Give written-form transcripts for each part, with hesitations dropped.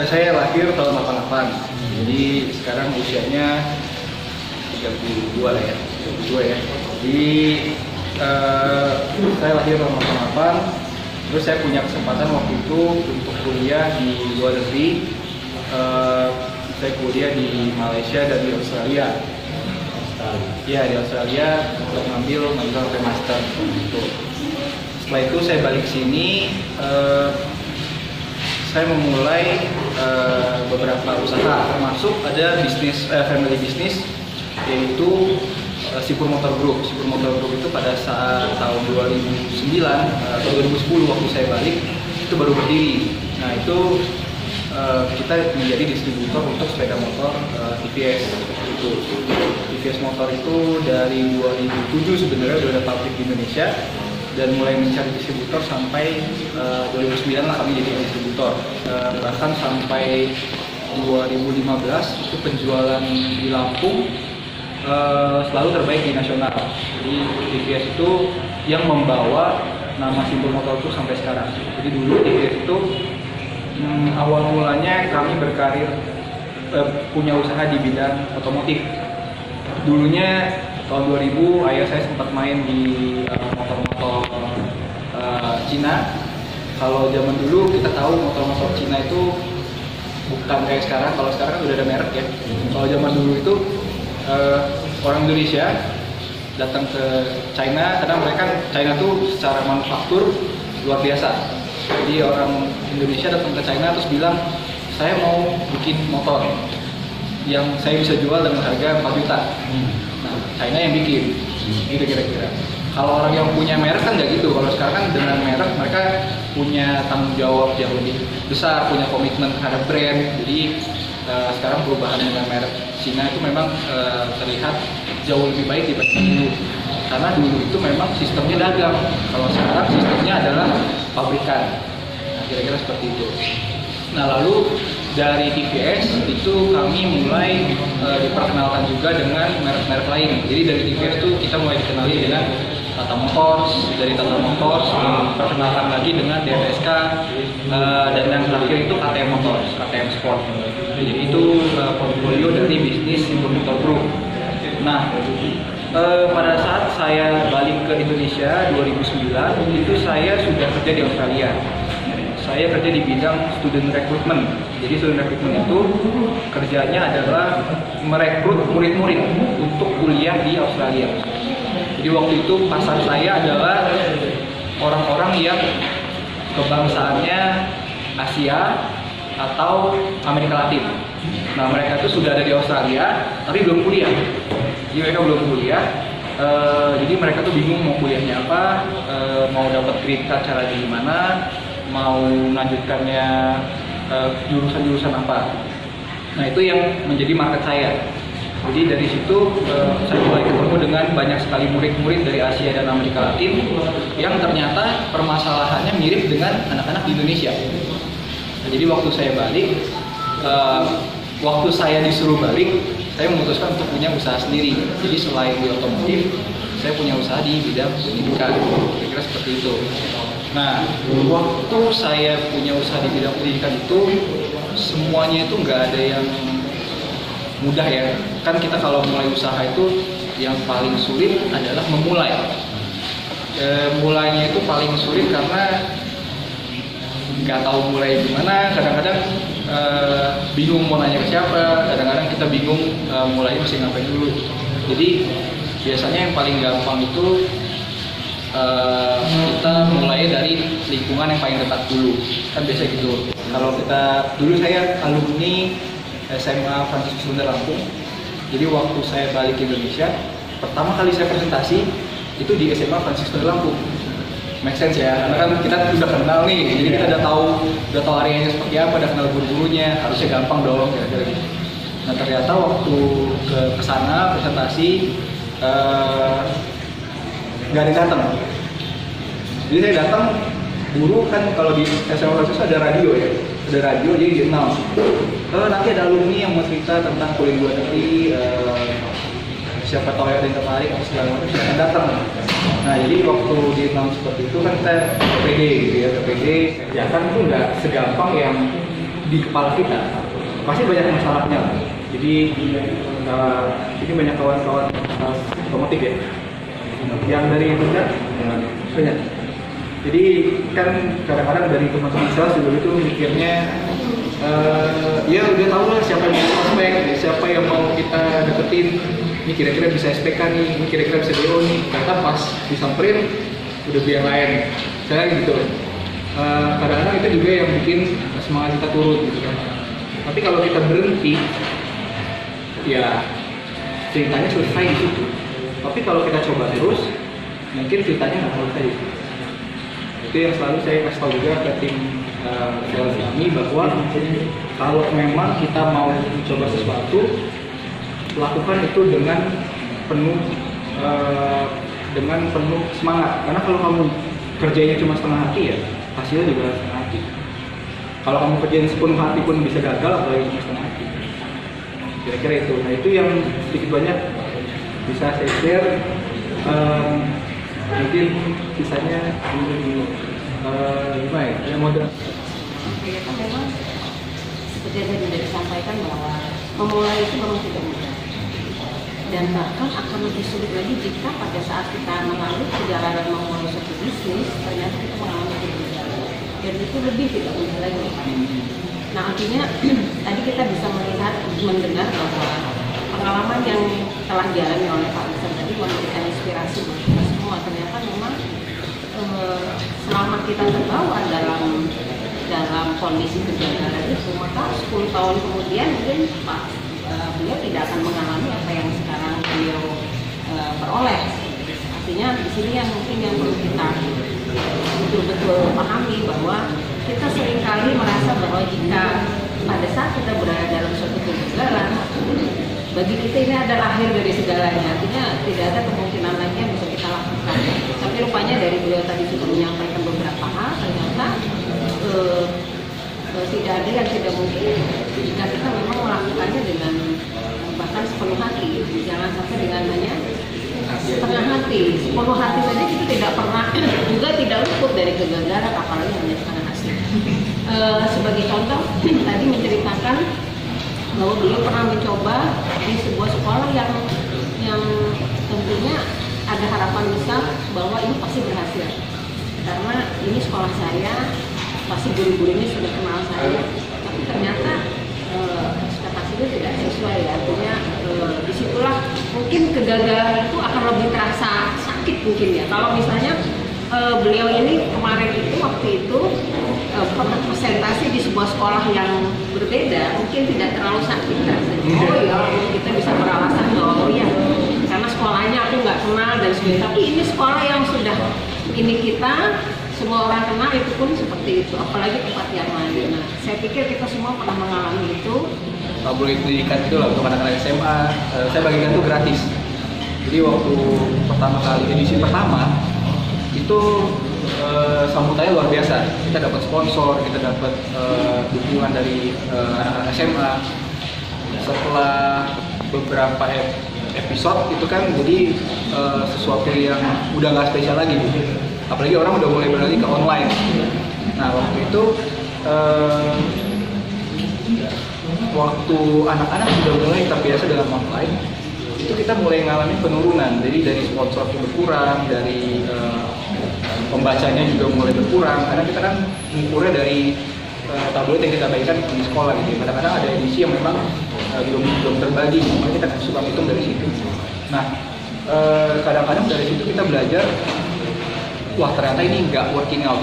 Saya lahir tahun 88, jadi sekarang usianya 32 lah ya, 32 ya. Jadi saya lahir tahun 88, terus saya punya kesempatan waktu itu untuk kuliah di luar negeri. Saya kuliah di Malaysia dan di Australia. Ya, di Australia untuk ngambil master gitu. Setelah itu saya balik sini, saya memulai beberapa usaha, termasuk ada bisnis family business, yaitu Sipur Motor Group. Sipur Motor Group itu pada saat tahun 2009 atau 2010 waktu saya balik itu baru berdiri. Nah itu kita menjadi distributor untuk sepeda motor TVS. Itu TVS motor itu dari 2007 sebenarnya sudah ada pabrik di Indonesia, dan mulai mencari distributor sampai 2009 lah kami jadi distributor. Bahkan sampai 2015 itu penjualan di Lampung selalu terbaik di nasional. Jadi TVS itu yang membawa nama Sipur Motor itu sampai sekarang. Jadi dulu TVS itu awal mulanya kami berkarir punya usaha di bidang otomotif. Dulunya tahun 2000 ayah saya sempat main di motor-motor Cina. Kalau zaman dulu kita tahu motor-motor Cina itu bukan kayak sekarang. Kalau sekarang kan udah ada merek ya. Kalau zaman dulu itu orang Indonesia datang ke China, karena mereka China tuh secara manufaktur luar biasa. Jadi orang Indonesia datang ke China terus bilang, saya mau bikin motor yang saya bisa jual dengan harga 4 juta. Nah, China yang bikin, gitu kira-kira. Kalau orang yang punya merek kan nggak gitu. Kalau sekarang kan dengan merek mereka punya tanggung jawab yang lebih besar, punya komitmen terhadap brand. Jadi sekarang perubahan dengan merek Cina itu memang terlihat jauh lebih baik dibanding dulu. Karena dulu itu memang sistemnya dagang. Kalau sekarang sistemnya adalah pabrikan. Nah, kira-kira seperti itu. Nah, lalu dari TVS itu kami mulai diperkenalkan juga dengan merek-merek lain. Jadi dari TVS itu kita mulai dikenali dengan Tata Motors, dari Tata Motors diperkenalkan lagi dengan DFSK, dan yang terakhir itu KTM Motors, KTM Sport. Jadi itu portfolio dari bisnis Sipur Motor Group. Nah, pada saat saya balik ke Indonesia 2009 itu saya sudah kerja di Australia. Saya kerja di bidang student recruitment. Jadi student recruitment itu kerjanya adalah merekrut murid-murid untuk kuliah di Australia. Jadi waktu itu pasar saya adalah orang-orang yang kebangsaannya Asia atau Amerika Latin. Nah, mereka itu sudah ada di Australia tapi belum kuliah. Jadi mereka belum kuliah. Jadi mereka tuh bingung mau kuliahnya apa, mau dapat green card cara gimana, mau melanjutkannya jurusan-jurusan apa. Nah, itu yang menjadi market saya. Jadi dari situ saya mulai ketemu dengan banyak sekali murid-murid dari Asia dan Amerika Latin yang ternyata permasalahannya mirip dengan anak-anak di Indonesia. Nah, jadi waktu saya balik, waktu saya disuruh balik, saya memutuskan untuk punya usaha sendiri. Jadi selain di otomotif, saya punya usaha di bidang pendidikan. Kira-kira seperti itu. Nah, waktu saya punya usaha di bidang pendidikan itu, semuanya itu nggak ada yang mudah ya. Kan kita kalau mulai usaha itu yang paling sulit adalah memulai. Mulainya itu paling sulit karena nggak tahu mulai gimana. Kadang-kadang bingung mau nanya ke siapa. Kadang-kadang kita bingung mulai mesti ngapain dulu. Jadi biasanya yang paling gampang itu kita mulai dari lingkungan yang paling dekat dulu. Kan biasa gitu. Kalau kita dulu, saya alumni SMA Franciscus Sunda Lampung. Jadi waktu saya balik ke Indonesia, pertama kali saya presentasi itu di SMA Franciscus Sunda Lampung. Make sense ya, karena kan kita udah kenal nih, jadi kita udah tahu areanya seperti apa, udah kenal guru-gurunya, harusnya gampang dong kira-kira gitu. Nah, ternyata waktu ke sana presentasi nggak ada datang. Jadi saya datang, dulu kan kalau di SMA Franciscus ada radio ya, jadi di announce. Nanti ada alumni yang mau cerita tentang kuliah luar negeri, siapa tahu ada yang tertarik atau segala macam, silakan datang. Nah, jadi waktu di announce seperti itu kan kita ke PD gitu ya, ke PD. Ya kan itu nggak segampang yang di kepala kita pasti banyak masalahnya lah. Jadi ini banyak kawan-kawan otomotif ya, yang dari benar banyak. Jadi kan kadang-kadang dari teman-teman sales juga itu mikirnya ya udah tahu lah siapa yang mau spek, siapa yang mau kita deketin, ini kira-kira bisa SPK nih, ini kira-kira bisa DO nih. Ternyata pas disamperin udah beli yang lain, saya gitu. Kadang-kadang itu juga yang bikin semangat kita turun gitu kan. Tapi kalau kita berhenti, ya ceritanya selesai di situ. Tapi kalau kita coba terus, mungkin ceritanya nggak selesai. Itu yang selalu saya kasih tahu juga ke tim sales kami, bahwa kalau memang kita mau mencoba sesuatu, lakukan itu dengan penuh semangat. Karena kalau kamu kerjanya cuma setengah hati, ya hasilnya juga setengah hati. Kalau kamu kerjain sepenuh hati pun bisa gagal, apalagi cuma setengah hati. Kira-kira itu. Nah, itu yang sedikit banyak bisa saya share. Mungkin sisanya gimana ya? Modal. Memang seperti yang tadi sudah disampaikan bahwa memulai itu memang tidak mudah, dan bahkan akan lebih sulit lagi jika pada saat kita melalui perjalanan memulai suatu bisnis ternyata kita mengalami kegagalan, dan itu lebih tidak mudah lagi. Nah, artinya tadi kita bisa melihat, mendengar bahwa pengalaman yang telah dialami oleh Pak Iksan tadi memberikan inspirasi buat kita semua. Ternyata memang selama kita terbawa dalam kondisi kegagalan itu, maka 10 tahun kemudian mungkin beliau tidak akan mengalami apa yang sekarang beliau peroleh. Artinya di sini yang mungkin yang perlu kita betul-betul pahami, bahwa kita seringkali merasa bahwa jika pada saat kita berada dalam suatu kegagalan, bagi kita ini adalah akhir dari segalanya. Artinya tidak ada kemungkinan lagi yang bisa kita lakukan. Tapi rupanya dari beliau tadi sudah menyampaikan beberapa hal, ternyata tidak ada yang tidak mungkin jika kita memang melakukannya dengan bahkan sepenuh hati. Jangan sampai dengan hanya setengah hati. Sepenuh hati saja kita tidak pernah juga tidak luput dari kegagalan, apalagi hanya setengah hati. Sebagai contoh, tadi menceritakan bahwa beliau pernah mencoba di sebuah sekolah yang tentunya ada harapan besar bahwa ini pasti berhasil, karena ini sekolah saya, pasti guru-gurunya sudah kenal saya. Tapi ternyata ekspektasinya tidak sesuai. Artinya disitulah mungkin kegagalan itu akan lebih terasa sakit mungkin ya. Kalau misalnya beliau ini kemarin itu waktu itu pernah presentasi di sebuah sekolah yang berbeda, mungkin tidak terlalu sakit rasanya. Oh ya, kita bisa beralasan bahwa oh ya, karena sekolahnya aku nggak kenal dan sebagainya. Tapi ini sekolah yang sudah ini kita semua orang kenal, itu pun seperti itu, apalagi tempat yang lain. Nah, saya pikir kita semua pernah mengalami itu. Tabloid pendidikan itu lah untuk anak-anak SMA, saya bagikan itu gratis. Jadi waktu pertama kali edisi pertama itu sambutannya luar biasa. Kita dapat sponsor, kita dapat dukungan dari anak-anak SMA. Setelah beberapa episode itu kan jadi sesuatu yang udah nggak spesial lagi. Apalagi orang udah mulai beralih ke online. Nah, waktu itu waktu anak-anak sudah mulai terbiasa dengan online, itu kita mulai mengalami penurunan. Jadi dari sponsor itu berkurang, dari pembacanya juga mulai berkurang, karena kita kan mengukurnya dari tabloid yang kita bagikan di sekolah gitu. Kadang-kadang ada edisi yang memang belum terbagi, makanya kita suka hitung dari situ. Nah, kadang-kadang dari situ kita belajar, wah ternyata ini nggak working out.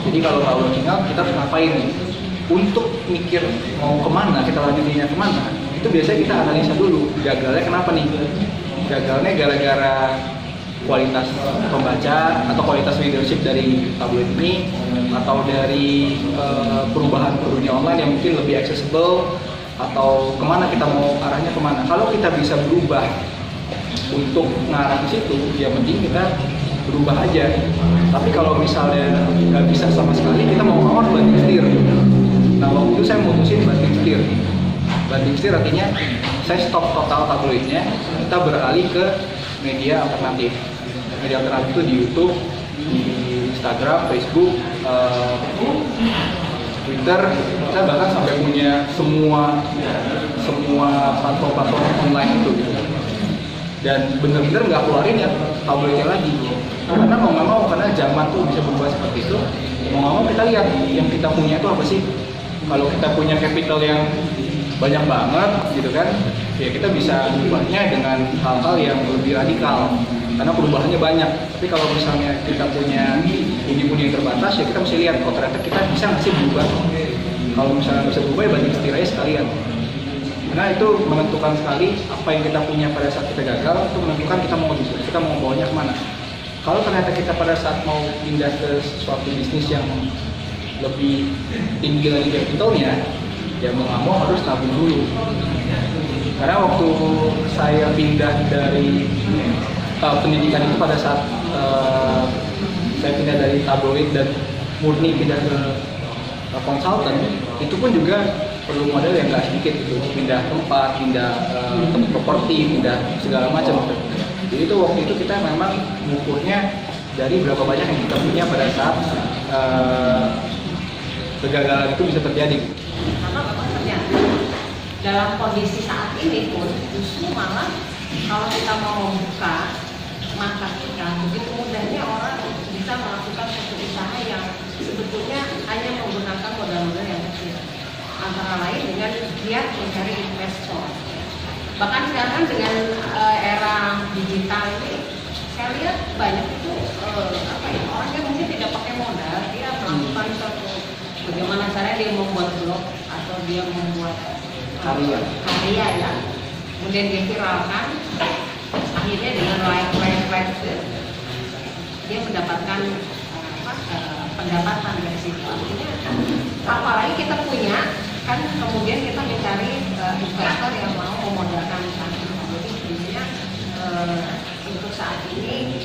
Jadi kalau nggak working out, kita harus ngapain nih? Untuk mikir mau kemana, kita lanjutinnya kemana, itu biasanya kita analisa dulu, gagalnya kenapa nih? Gagalnya gara-gara kualitas pembaca atau kualitas leadership dari tabloid ini, atau dari perubahan ke dunia online yang mungkin lebih accessible, atau kemana kita mau arahnya kemana. Kalau kita bisa berubah untuk ngarah ke situ, ya mending kita berubah aja. Tapi kalau misalnya nggak bisa sama sekali, kita mau banting setir. Nah, waktu itu saya mutusin banting setir. Banting setir artinya saya stop total tabloidnya, kita beralih ke media alternatif. Media alternatif itu di YouTube, di Instagram, Facebook, Twitter, kita bahkan sampai punya semua platform online itu gitu. Dan bener-bener nggak keluarin ya tabloidnya lagi, karena mau nggak mau, karena zaman tuh bisa berubah seperti itu. Mau nggak mau kita lihat yang kita punya itu apa sih. Kalau kita punya capital yang banyak banget gitu kan, ya kita bisa ubahnya dengan hal-hal yang lebih radikal karena perubahannya banyak. Tapi kalau misalnya kita punya pundi-pundi yang terbatas, ya kita mesti lihat, oh ternyata kita bisa nggak sih berubah. Kalau misalnya bisa berubah, ya banting setir aja sekalian. Karena itu menentukan sekali apa yang kita punya pada saat kita gagal, itu menentukan kita mau bawanya kemana. Kalau ternyata kita pada saat mau pindah ke suatu bisnis yang lebih tinggi lagi capitalnya, ya mau nggak mau harus nabung dulu. Karena waktu saya pindah dari pendidikan itu, pada saat saya pindah dari tabloid dan murni pindah ke konsultan, itu pun juga perlu modal yang nggak sedikit gitu, pindah tempat, pindah tempat properti, pindah segala macam. Jadi itu waktu itu kita memang mengukurnya dari berapa banyak yang kita punya pada saat kegagalan itu bisa terjadi. Karena memang ternyata dalam kondisi saat ini pun justru malah kalau kita mau membuka mata kita, begitu mudahnya orang bisa melakukan suatu usaha yang sebetulnya hanya menggunakan modal-modal yang kecil, antara lain dengan dia mencari investor. Bahkan sekarang dengan era digital ini, saya lihat banyak itu orang yang mungkin tidak pakai modal, dia melakukan suatu bagaimana caranya dia membuat blog atau dia membuat karya ya, kemudian dia viralkan, akhirnya dengan like dia mendapatkan pendapatan dari situ. Artinya apalagi kita punya kan, kemudian kita mencari investor yang mau memodalkan sana. Jadi sebenarnya untuk saat ini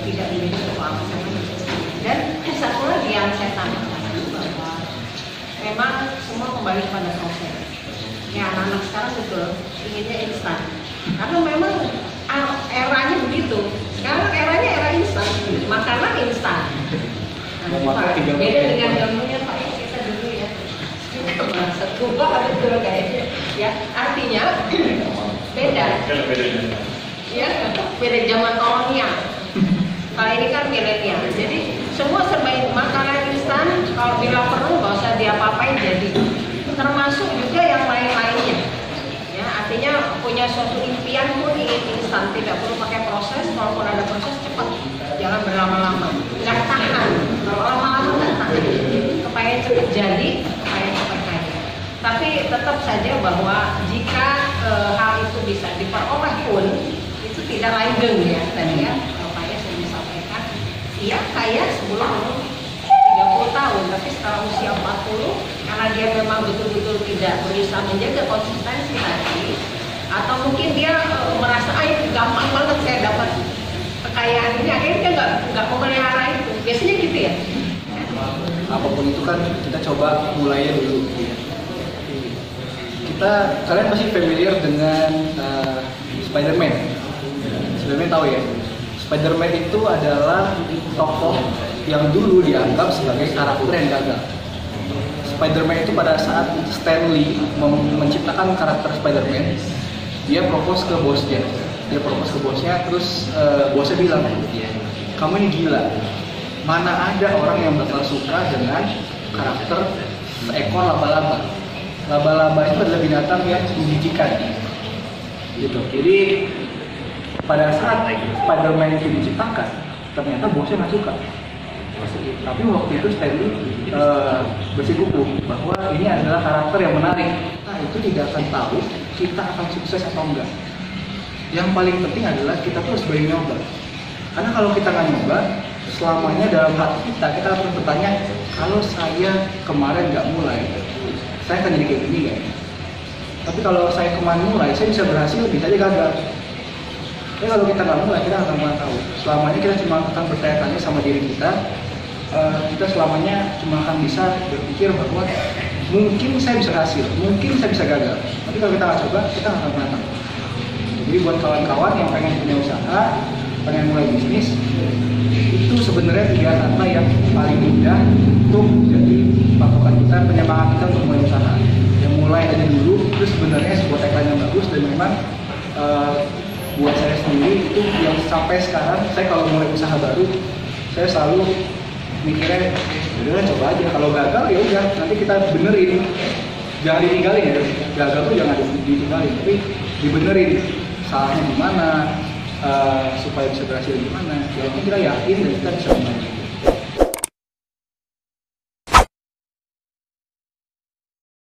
tidak menjadi persoalan. Dan satu lagi yang saya tanyakan bahwa memang semua kembali pada proses. Ya, anak-anak sekarang betul inginnya instan, karena memang eranya begitu. Sekarang eranya era instan, makanan instan. Beda dengan zamannya Pak, kita dulu ya. Setuba betul kayaknya. Ya, artinya beda. Ya, beda zaman kolonial. Kalau ini kan milenial. Jadi semua serba makanan instan. Kalau bila perlu nggak usah diapa-apain jadi. Termasuk juga yang lain-lainnya. Ya, artinya punya suatu impian pun ingin instan, tidak perlu pakai proses. Kalaupun ada proses cepat, jangan berlama-lama. Nggak tahan. Kalau lama-lama nggak tahan. Kepengen cepat jadi, kepengen cepat kaya. Tapi tetap saja bahwa jika hal itu bisa diperoleh pun, itu tidak langgeng ya tadi ya. Kalau kaya saya sampaikan, iya kaya sebelum umur 30 tahun, tapi setelah usia 40, karena dia memang betul-betul tidak berusaha menjaga konsistensi tadi, atau mungkin dia merasa gampang banget saya dapat kekayaan ini, akhirnya dia nggak memelihara itu. Biasanya gitu ya. Apapun itu kan kita coba mulainya dulu. Kalian pasti familiar dengan Spider-Man. Spider-Man tahu ya? Spider-Man itu adalah tokoh yang dulu dianggap sebagai karakter yang gagal. Spider-Man itu pada saat Stan Lee menciptakan karakter Spider-Man, dia propose ke bosnya. Terus bosnya bilang, kamu ini gila. Mana ada orang yang bakal suka dengan karakter seekor laba-laba. Laba-laba itu adalah binatang yang menjijikan. Gitu. Jadi pada saat Spider-Man itu diciptakan, ternyata bosnya nggak suka. Tapi waktu itu Stanley bersikukuh bahwa ini adalah karakter yang menarik. Nah, itu tidak akan tahu kita akan sukses atau enggak. Yang paling penting adalah kita terus nyoba. Karena kalau kita nggak nyoba, selamanya dalam hati kita harus bertanya, kalau saya kemarin nggak mulai, saya akan jadi kayak gini nggak? Tapi kalau saya kemarin mulai, saya bisa berhasil, bisa aja gagal. Tapi kalau kita nggak mulai, kita akan pernah tahu. Selamanya kita cuma akan bertanya-tanya sama diri kita. Kita selamanya cuma akan bisa berpikir bahwa mungkin saya bisa berhasil, mungkin saya bisa gagal. Tapi kalau kita nggak coba, kita nggak akan pernah tahu. Jadi buat kawan-kawan yang pengen punya usaha, pengen mulai bisnis, itu sebenarnya 3 kata yang paling mudah untuk jadi patokan. penyemangat kita untuk mulai usaha. Yang mulai aja dulu, terus sebenarnya sebuah tagline yang bagus dan memang buat saya sendiri itu yang sampai sekarang saya kalau mulai usaha baru saya selalu mikirnya udah coba aja, kalau gagal ya udah nanti kita benerin, jangan ditinggalin ya, gagal tuh jangan ditinggalin tapi dibenerin salahnya di mana, supaya bisa berhasil di mana. Jadi kita yakin dan kita bisa membantu.